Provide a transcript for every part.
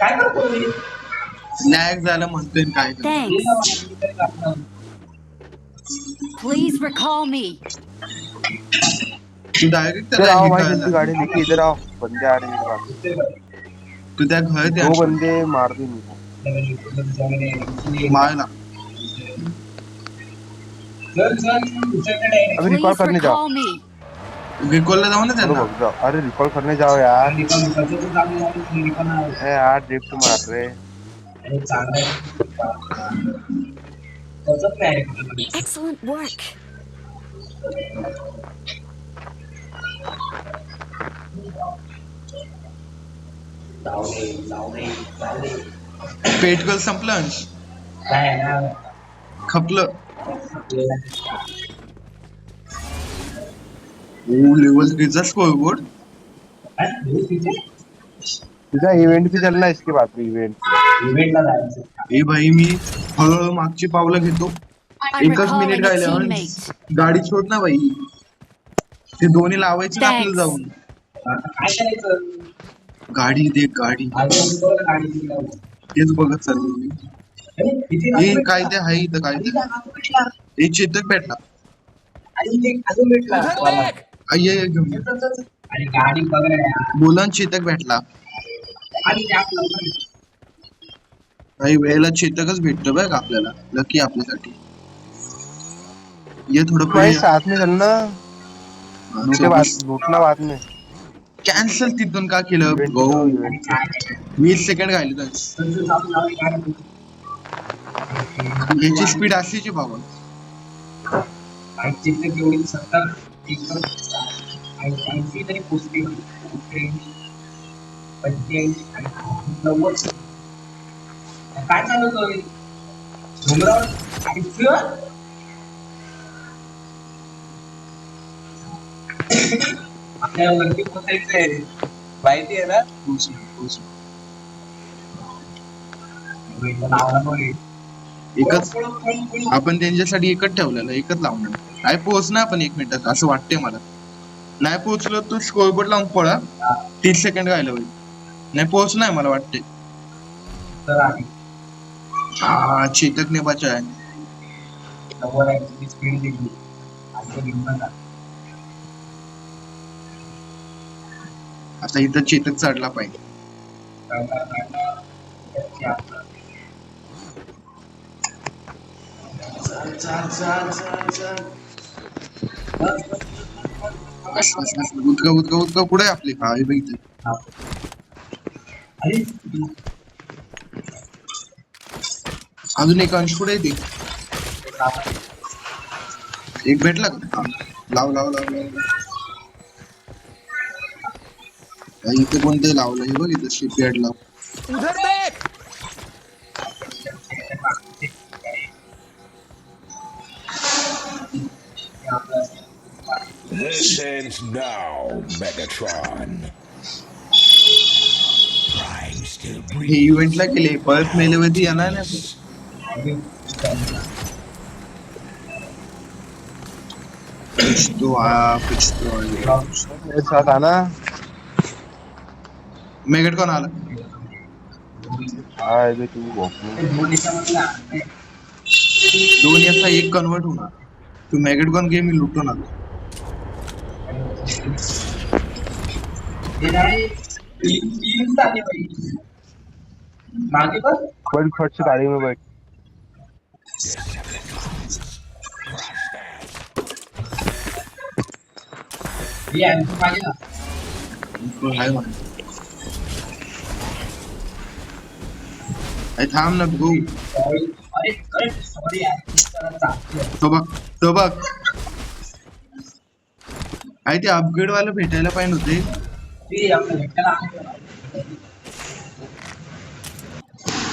काय करतो मी? लॅग झालं म्हणतोय काय करतो. Thanks. Please recall me. तू डायरेक्ट इधर त्याला आओ हे भाई, करायला जल्दी गाड़ी लेके इधर आओ, बंदे आ रहे हैं मेरे पास। तू त्या घर द्या 2 बंदे मार दे मेरे को। मारला. अभी रिकॉल Please करने जाओ। recall me. विकोलला जाऊ ना चलो त्यांना. भाग जाओ, अरे रिकॉल करने जाओ यार। ए यार ड्रिफ्ट मार रहे। Excellent work. पेटकल संपलं अंश. खपलं. ओ लेवल 3 स्कोरबोर्ड. तुझा इवेंट भी चलना है इसके बाद भी इवेंट। ए भाई मी हळूहळू मागची पावलं घेतो. I'm एकच मिनिट recalling a राहिले अंश. teammate. गाडी सोड ना बाई. ते दोन्ही लावायचे ना आपल्याला Thanks. जाऊन. गाडी दे गाडी. तेच बघत चाललो मी. हे काय ते आहे इथं काय ते. हे चेतक भेटला. अय्ये घेऊन ये. बोला ना, चेतक भेटला. काही वेळेला चेतकच भेटतं बघ आपल्याला. लकी आपल्यासाठी. ये थोडं भाई पुढे. साथ में चलना, लूटना बाद में। कॅन्सल तिथून का केलं इवेंट भाऊ. तो इवेंट 20 सेकंड घायले तर याची स्पीड असायची बाबा. काय चालवतोय डोंगरावर आपल्याला वरती पोचायचंय माहिती आहे ना. एकच आपण त्यांच्यासाठी एकच ठेवलेलं, एकच लावणार. नाही पोहोचणार आपण 1 मिनिटात असं वाटतंय मला. नाही पोहोचलो तू स्कोरबोर्ड लावून पळा. 30 सेकंड राहिलं होईल. नाही पोहोचणार मला वाटते. हा चेतकने बचाय. स्पीड दिली आता इथं चेतक चढला पाहिजे. उदका पुढे आपली हा हे बघितलं. अजून एक अंश पुढे येते. एक भेटला का. लाव लाव लाव लाव. इथे कोणते लावलं हे बघ इथं शिपयार्ड लाव. This ends now, Megatron. Prime still हे breathes. इव्हेंटला केले परत मेलेवरती येणार ना. मेरे साथ आना। मेगट कोण आला. हाँ इधर तू वॉक में। 2 याचा 1 कन्वर्ट होणार. तू मेगट कोण गेम लुटून आला. मागे बघ. बड़ी फट से गाड़ी में बैठ। मागे ना हाय मान. थांब ना भाऊ. अरे सॉरी यार. तो बघ आहे ते अपग्रेड वाला भेटायला पाहिजे होते.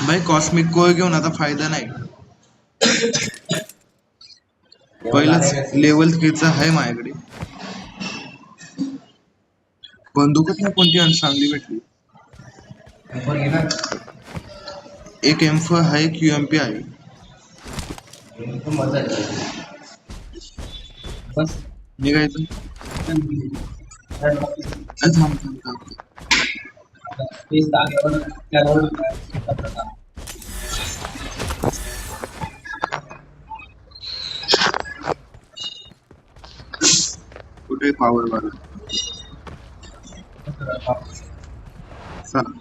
भाई कॉस्मिक कोय घेऊन आता फायदा नाही. पहिलंच लेवल 3 आहे माझ्याकडे. बंदूकच ना कोणती चांगली भेटली. एक M4 आहे, QMP आहे. निघायचं. थांब. तेच जागेवर त्यावर प्रकार. कुठे पॉवर वाला चला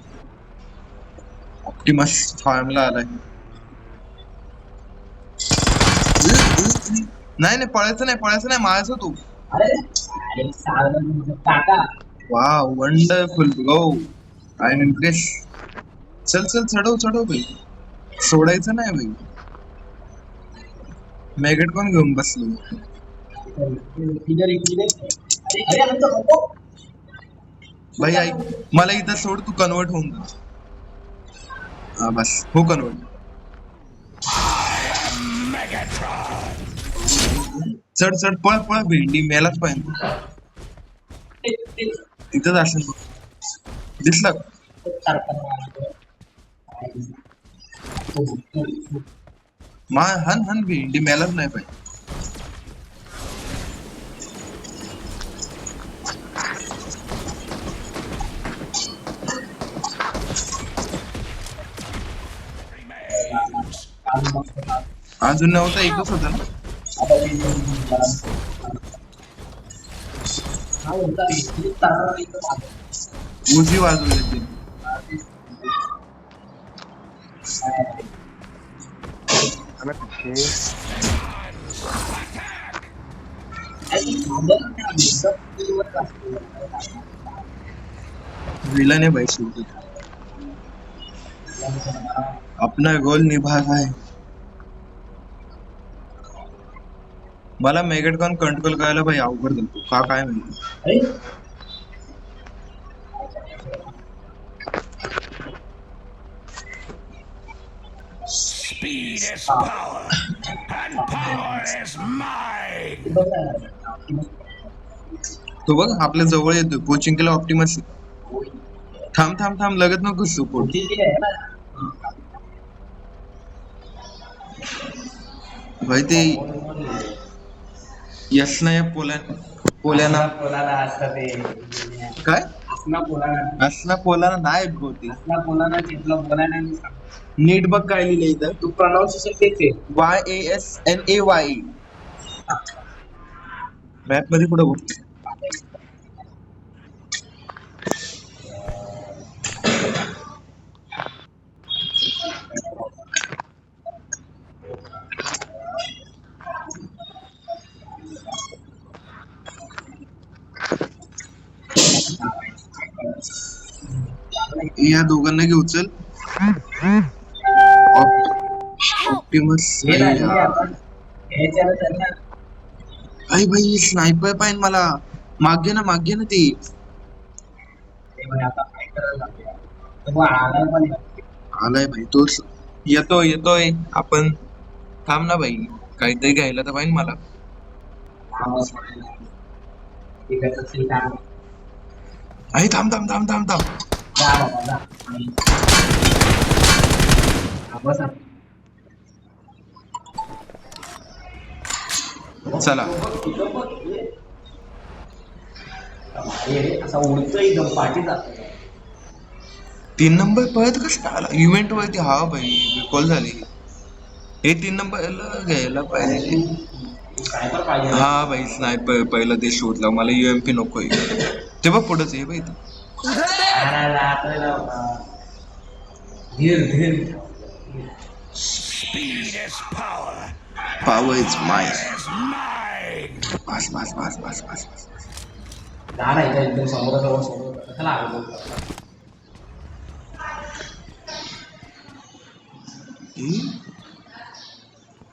ऑप्टिमस फार्मला आलाय. नाही नाही पळायचं नाही मारायचं तू. अरे अरे साधन काका वा wonderful bro I am impress. चल चढव भाई सोडायचं नाही भाई. मॅगेट कोण घेऊन बसलो. अरे अरे आमचा पप्पा भाई ऐक मला इथं सोड तू कन्वर्ट होऊन जा. हा बस हो कन्वर्ट. चढ पळ भेंडी मेलाच पाहिजे. इथंच असेल बघ. दिसला हन भेंडी मेलाच नाही पाहिजे. अजून नव्हता एकच होता ना. उजी वाजवली ती. है ना पीछे विलन है भाई सूर्य. अपना गोल निभाना है. मला मेगेटकॉन कंट्रोल करायला भाई अवघड जातो का काय माहिती. Speed is power, and power is mine. तो बघ आपल्या जवळ येतो कोचिंग केला ऑप्टिमस. थांब लगत नको सपोर्ट. भाई ते यश नाही पोल्याना काय असना पोलाना नाही बहुतेक. नीट बघ काय लिहिलं इथं. तू प्रोनाउन्सिएशन तेच YASNAY मॅप मध्ये कुठं बघ. या दोघांना घेऊ चल. ऑप्टिमस आई भाई स्नायपर पाहिजे मला. मागे ना ते. आलाय भाई तोच येतोय आपण. थांब ना भाई काहीतरी घ्यायला तर पाहिजे मला. आई थांब. चला असा उडतोय एकदम पाठी जातो. 3 नंबर पळत कसं आला इव्हेंट वरती. हा भाई कॉल झाली. हे 3 नंबर घ्यायला पाहिजे. हा भाई स्नायपर पहिला ते शोधला मला. UMP नकोय. ते बघ पुढंच आहे भाई. Speed is power, Power is mine. is mine. बस. एकदम समोर कसं लागलं.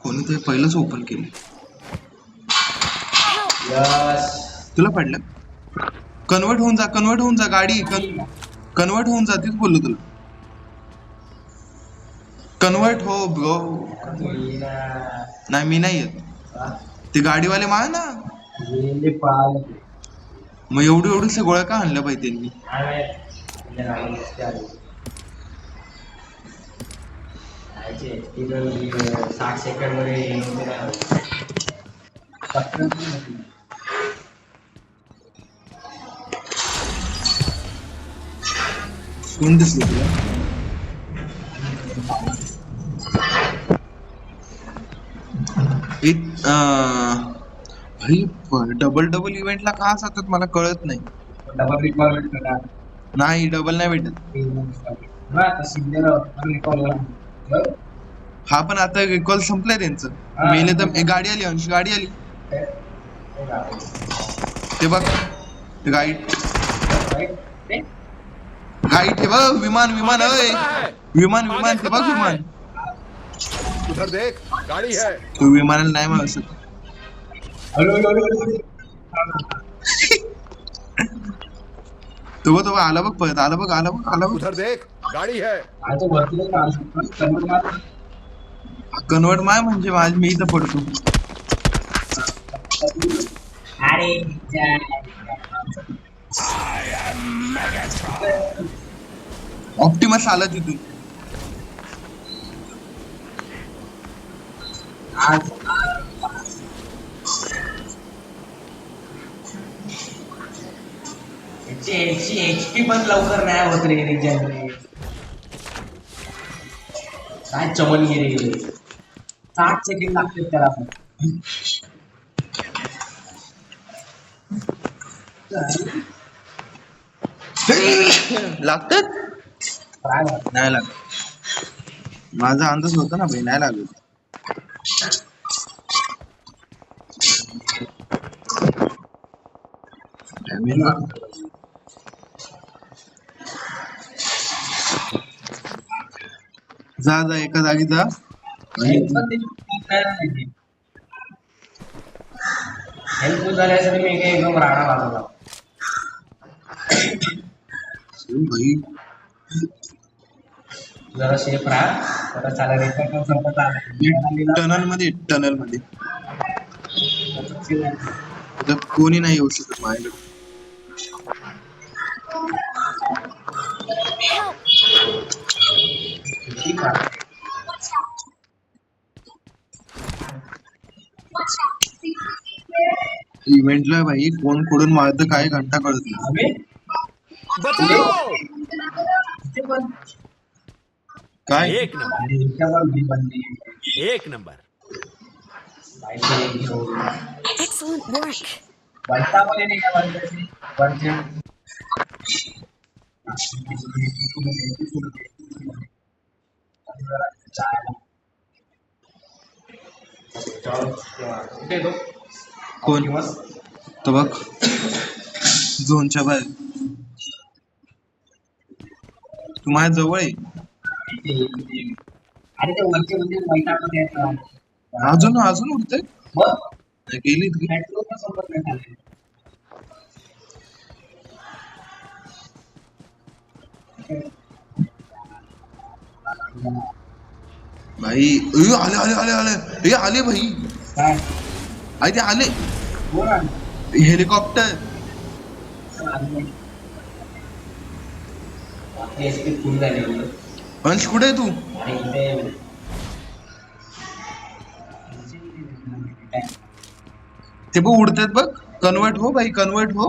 कोणीतरी पहिलंच ओपन केलं. यस तुला पडलं. कन्वर्ट होऊन जा गाडी. कन्वर्ट होऊन जा तेच बोललो तुला. कन्वर्ट हो ब्रो. नाही मी नाही येत. ते गाडीवाले मार ना. मग एवढं गोळ्या का आणल्या पाहिजे त्यांनी. तिथं 60 सेकंड मध्ये कोण दिसलं तुला? भाई डबल डबल इव्हेंटला का जातात मला कळत नाही. डबल रिकॉल भेटतो नाही डबल नाही भेटत. का आता सिनियर रिकॉल हा पण आता रिकॉल संपलंय त्यांचं. मेले तर गाडी आली अंश गाडी आली ते बघ गाईड गाईड हे बघ विमान विमान अय विमान विमान ते बघ विमान. उधर देख गाड़ी है. तू विमानाला नाही मारू शकत. तो आला बघ परत आला बघ आला बघ आला बघ. उधर देख गाड़ी है. कन्वर्ट माय म्हणजे माझ मी इथं पडतो. ऑप्टिमस आला तिथून. HP पण लवकर नाही होत रे रिजन. काय चमनगिरी 60 सेकंड लागते त्याला पण. लागतात नाही लागत. माझा अंदाज होता ना भाई नाही लागत. जा जा एका जागी जा. हेल्पफुल झाल्यासाठी मी एकदम राडा वाजवला भाई. जरा सेफ राहा जरा चालेल. पण संपत आला टनल मध्ये आता कोणी नाही येऊ शकत माझ्याकडे. ठीक आहे. इव्हेंटला भाई कोण कोडून मारतं काय घंटा कळत नाही. बचाओ. काय एक नंबर एक नंबर. Excellent work. कोण तो बघ झोनच्या बाहेर. तू माझ्या जवळ आहे. अरे ते वरचे म्हणजे अजून अजून उडतंय गेली भाई. आले आले आले आले हे आले भाई. आई ते आले हेलिकॉप्टर. अंश कुठे आहे तू? ते बघ उडतात बघ. कन्वर्ट हो भाई कन्वर्ट हो.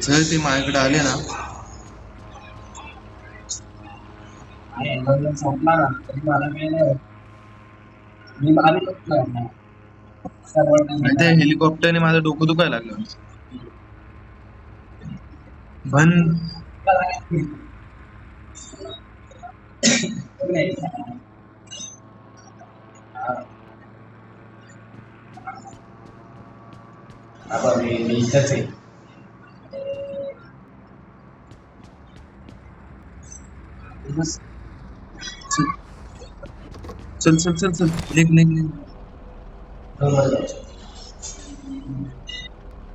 जर ते माझ्याकडे आले ना संपला ना तरी मला मिळेल. मी त्या हेलिकॉप्टरने माझं डोकं दुखायला लागलं. पण मी इथंच आहे. चल चल चल चल निघ निघ निघ.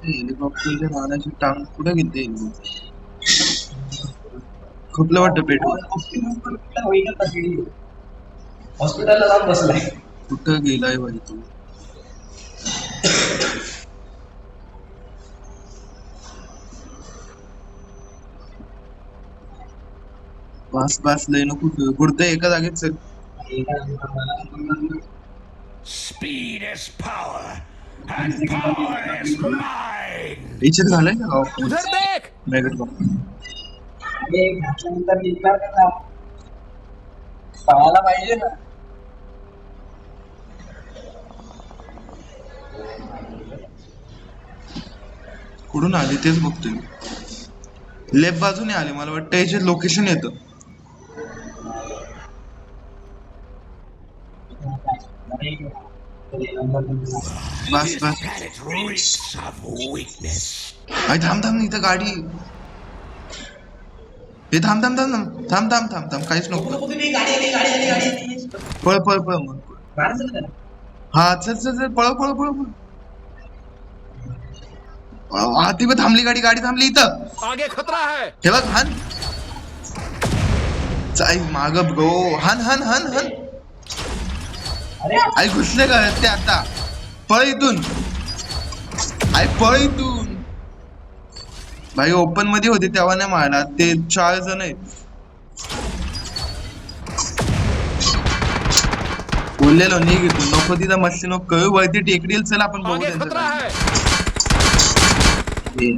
हेलिकॉप्टरच्या राहण्याची टांग कुठे गेली? खपलं वाटतं पेट्रोल. हॉस्पिटलला जाऊन बसलाय. कुठं गेलाय भाई तू? बस बस लय नको कुठतंय एका जागेत चल. Speed is power, and power is mine. mine. याच्यात झालंय का उधर देख. मॅगेट गन अरे घातल्यानंतर निघणार का पळायला पाहिजे ना. कुठून आली तेच बघतोय लेफ्ट बाजूने आले मला वाटतं याचे लोकेशन येतं बस बस Planet reeks of weakness. अरे थांब थांब इथं गाडी हे थांब थांब थांब थांब थांब थांब थांब थांब काहीच नको पळ पळ पळ मग हा चल चल चल पळ पळ पळ पळ हा ती बघ थांबली गाडी गाडी थांबली इथं आगे खतरा है. हे बघ हन चाई माग ब्रो हन हन हन हन आई घुसले का ते आता पळ इथून आई पळ इथून भाई ओपन मध्ये होते तेव्हा नाही मारला ते 4 जण आहेत बोललेलो नाही घेतो नको तिथं मस्ती नको कळू वरती टेकडील चल आपण बघू आगे त्यांचं खतरा काय. है. हे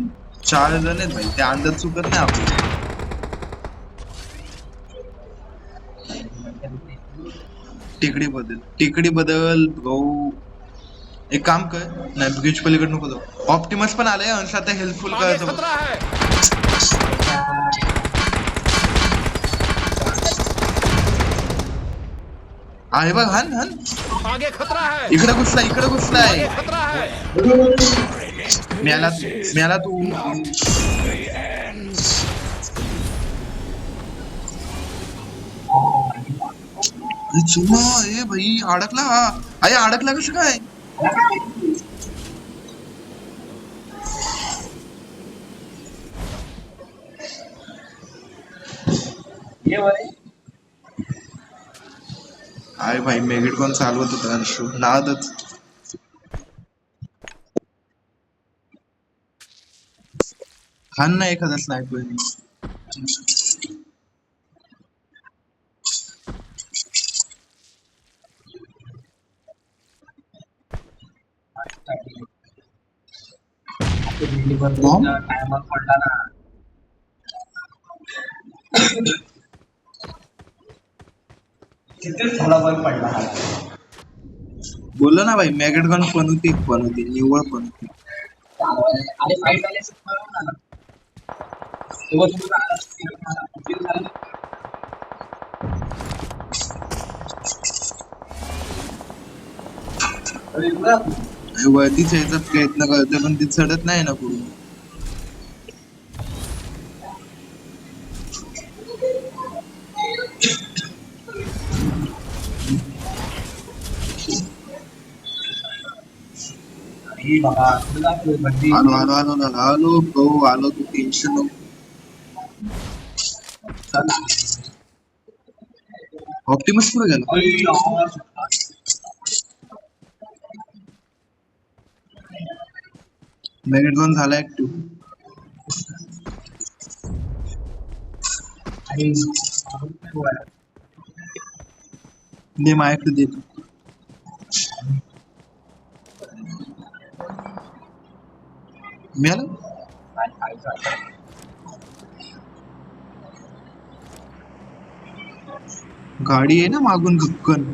4 जण आहेत भाई ते अंदाज चुकत नाही आपलं टेकडी बदल भाऊ एक काम कर नाही ब्रिज पलीकडे नको जाऊ ऑप्टिमस पण आलाय अंश आता हेल्पफुल आगे करायचं खतरा है. आहे बघ हन हन आगे खतरा है. इकडे घुसलाय आगे खतरा है. म्याला तू चुमा ए भाई अडकला हा आई अडकला कसं काय ये बरे अरे भाई मेगेट कोण चालवत होता अंशू नादच खान ना एखादा स्नायपर टायमर पडला ना तिथेच थोडा बंद पडला हा बोललो ना भाई मॅगेट गन पण होती निव्वळ पण होती अरे फाईट झाली असेल बरोबर ना तेव्हा तुम्ही झालं अरे बघ वरतीच यायचा प्रयत्न करतोय पण ती चढत नाही ना पुढे अरे बाबा तुला बंदी आलो भाऊ आलो तू टेन्शन नको ऑप्टिमस पुढे गेला मॅगेट गन झाला ऍक्टिव्ह आणि दे माझ्याकडे देतो मिळालं गाडी आहे ना मागून घक्कन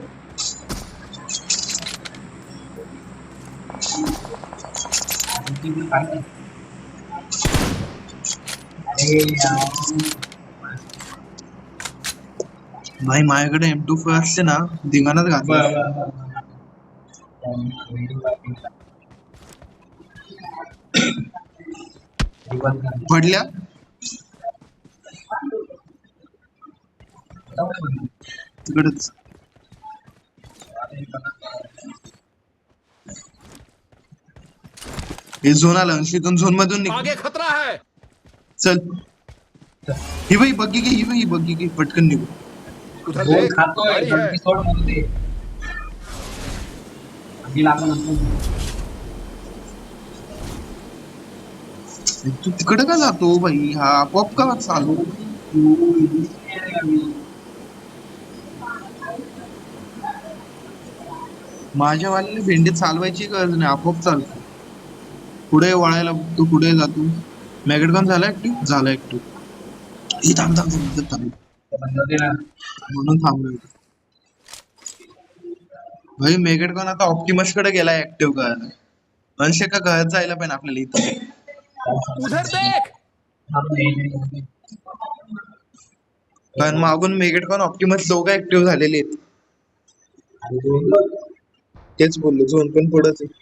भाई माझ्याकडे M24 असते ना धिंगाणाच घातला पडल्या तिकडच हे झोन आलं अंशीतून झोन मधून निघ आगे खतरा है. चल ही बाई बग्गी घे पटकन निघू उधर गोल देख. खातोय गाड़ी है. बंदी सोड म्हणू दे अगदी लागून असतो तू तिकडे का जातो भाई हा आपोआप का चालू माझ्या वाल्याने भेंडी चालवायची गरज नाही आपोआप चालतो पुढे वळायला बघतो, पुढे जातो. मॅगेटकॉन झाला ऍक्टिव्ह, झाला ऍक्टिव्ह. ही थांब थांब थांब इथं थांब. म्हणून थांबलो इथं. भाई मेगेटकॉन आता ऑप्टिमस कडे गेलाय ऍक्टिव्ह करायला. अंशे का गळत जायला पाहिजे आपल्याला इथं. उधर देख. कारण मागून मेगेटकॉन ऑप्टिमस दोघं ऍक्टिव्ह झालेले आहेत. तेच बोललो, झोन पण पुढंच आहे.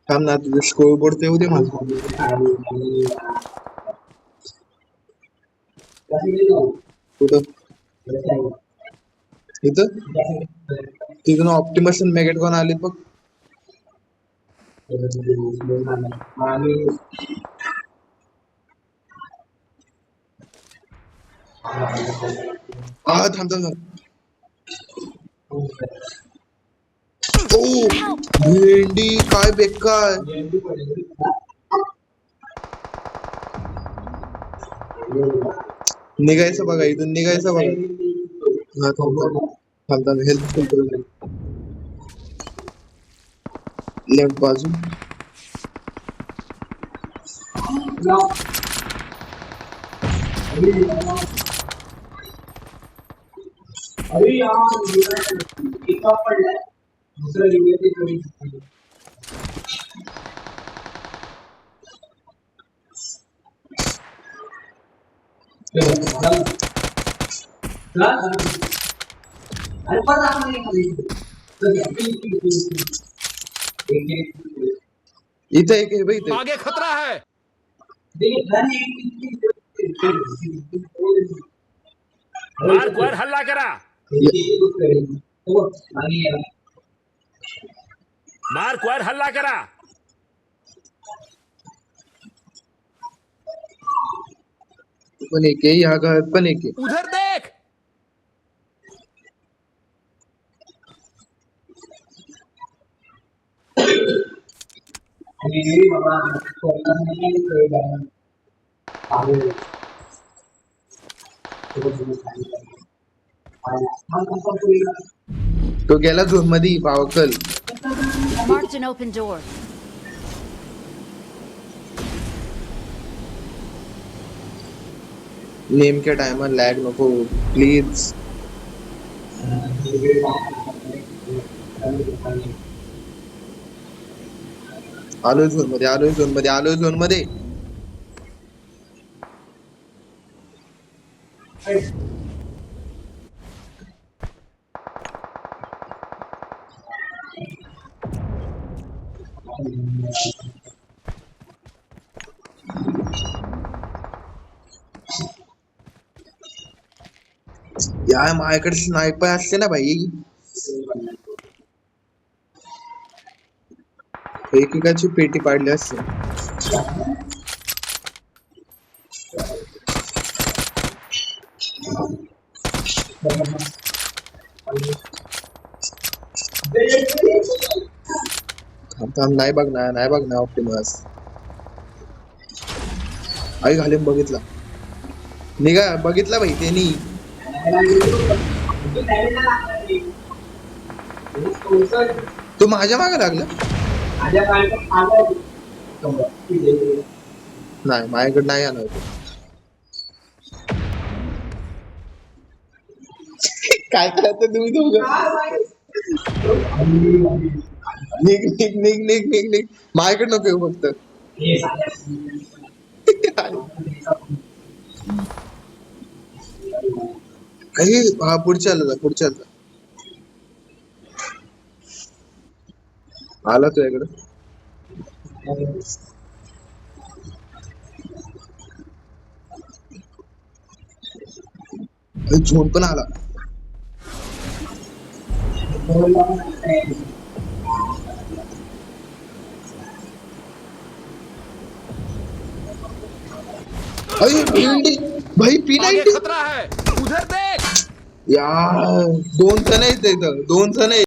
थांब ना, तुझं स्कोर बोर्ड ते येऊ दे माझं. कुठं इथं तिथून ऑप्टिमस आणि मेगेटकॉन आले बघ. हा थांब थांब थांब. ओ भेंडी काय बेकार. निघायचं बघा, इथून निघायचं बघा. हा थांब थांब थांब, हेल्थ फुल करून लेफ्ट बाजू. अरे यार एका पडलाय दुसरा लिंगाचे कमी. अरे पण आपण इथं एक आहे बघ इथे. आगे खतरा है. मार्क वर हल्ला करा. मार्क वर हल्ला करा. पण एक आहे, ह्या घरात पण एक आहे. उधर देख. तो गेला झोन मध्ये पावकल. Marked an open door. नेमक्या टायमात लॅग नको प्लीज. आलोय झोन मध्ये, आलोय झोन मध्ये, आलोय झोन मध्ये. यार माझ्याकडे स्नायपर असते ना भाई. एकेकाची पेटी पाडली असते. थांब थांब, नाही बघणार, नाही बघणार ऑप्टिमस. आई घालून बघितला, निघा बघितला भाई त्यांनी. तो माझ्या मागे लागला. नाही माझ्याकडे नाही आला होतो. काय करायचं तुम्ही दोघं. निघ निघ निघ निघ निघ निघ, माझ्याकडे नको येऊ फक्त. काही हा पुढच्या जा, पुढच्या जा. आला तुझ्याकडं. झोन पण आला. भाई आगे खतरा है. उधर देख. यार 2 जण आहेत इथं, 2 जण आहेत.